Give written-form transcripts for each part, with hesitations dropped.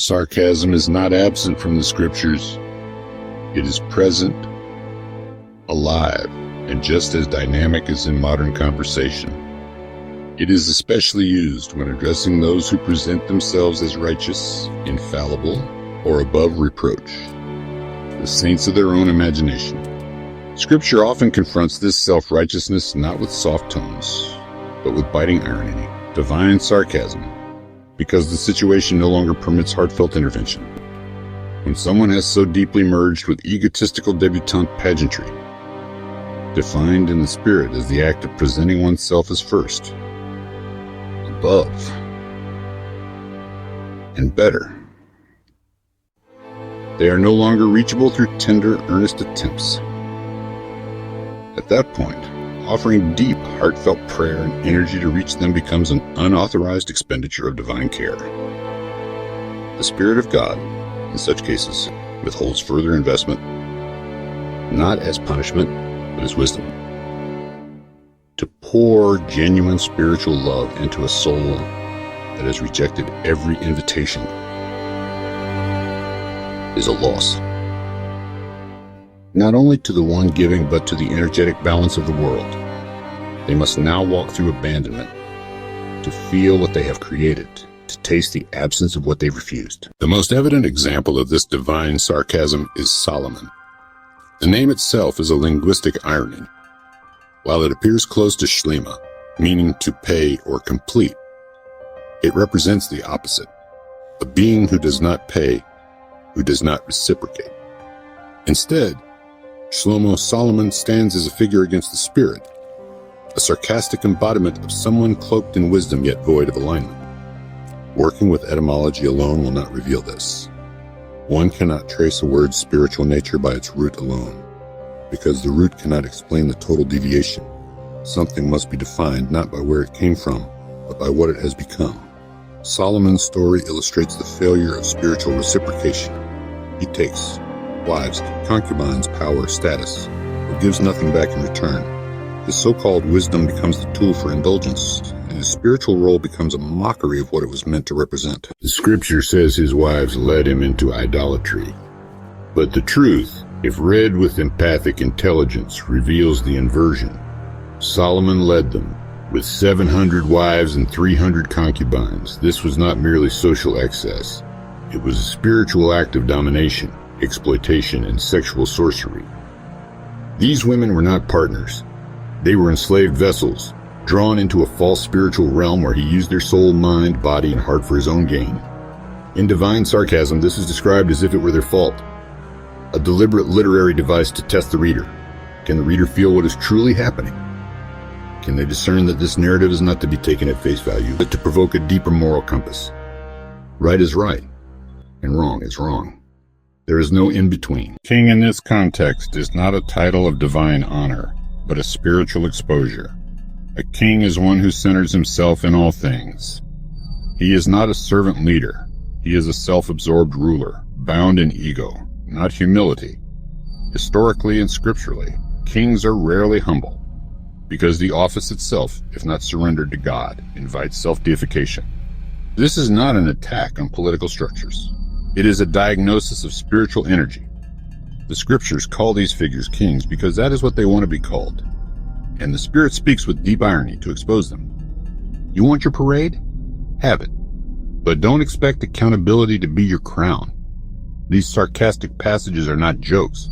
Sarcasm is not absent from the scriptures. It is present, alive, and just as dynamic as in modern conversation. It is especially used when addressing those who present themselves as righteous, infallible, or above reproach, the saints of their own imagination. Scripture often confronts this self-righteousness not with soft tones, but with biting irony, divine sarcasm, because the situation no longer permits heartfelt intervention. When someone has so deeply merged with egotistical debutante pageantry, defined in the spirit as the act of presenting oneself as first, above, and better, they are no longer reachable through tender, earnest attempts. At that point, offering deep, heartfelt prayer and energy to reach them becomes an unauthorized expenditure of divine care. The Spirit of God, in such cases, withholds further investment, not as punishment, but as wisdom. To pour genuine spiritual love into a soul that has rejected every invitation is a loss. Not only to the one giving, but to the energetic balance of the world. They must now walk through abandonment, to feel what they have created, to taste the absence of what they've refused. The most evident example of this divine sarcasm is Solomon. The name itself is a linguistic irony. While it appears close to shlema, meaning to pay or complete, it represents the opposite, a being who does not pay, who does not reciprocate. Instead, Shlomo Solomon stands as a figure against the spirit, a sarcastic embodiment of someone cloaked in wisdom yet void of alignment. Working with etymology alone will not reveal this. One cannot trace a word's spiritual nature by its root alone, because the root cannot explain the total deviation. Something must be defined not by where it came from, but by what it has become. Solomon's story illustrates the failure of spiritual reciprocation. He takes wives, concubines, power, status, but gives nothing back in return. His so-called wisdom becomes the tool for indulgence, and his spiritual role becomes a mockery of what it was meant to represent. The scripture says his wives led him into idolatry. But the truth, if read with empathic intelligence, reveals the inversion. Solomon led them with 700 wives and 300 concubines. This was not merely social excess. It was a spiritual act of domination, exploitation, and sexual sorcery. These women were not partners. They were enslaved vessels, drawn into a false spiritual realm where he used their soul, mind, body, and heart for his own gain. In divine sarcasm, this is described as if it were their fault, a deliberate literary device to test the reader. Can the reader feel what is truly happening? Can they discern that this narrative is not to be taken at face value, but to provoke a deeper moral compass? Right is right, and wrong is wrong. There is no in-between. King in this context is not a title of divine honor, but a spiritual exposure. A king is one who centers himself in all things. He is not a servant leader. He is a self-absorbed ruler, bound in ego, not humility. Historically and scripturally, kings are rarely humble, because the office itself, if not surrendered to God, invites self-deification. This is not an attack on political structures. It is a diagnosis of spiritual energy. The scriptures call these figures kings because that is what they want to be called. And the Spirit speaks with deep irony to expose them. You want your parade? Have it. But don't expect accountability to be your crown. These sarcastic passages are not jokes.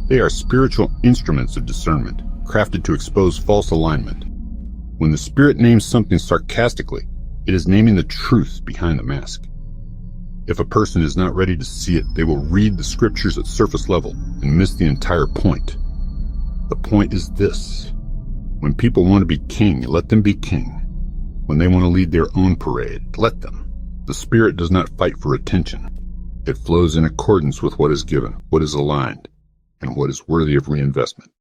They are spiritual instruments of discernment, crafted to expose false alignment. When the Spirit names something sarcastically, it is naming the truth behind the mask. If a person is not ready to see it, they will read the scriptures at surface level and miss the entire point. The point is this: when people want to be king, let them be king. When they want to lead their own parade, let them. The Spirit does not fight for attention. It flows in accordance with what is given, what is aligned, and what is worthy of reinvestment.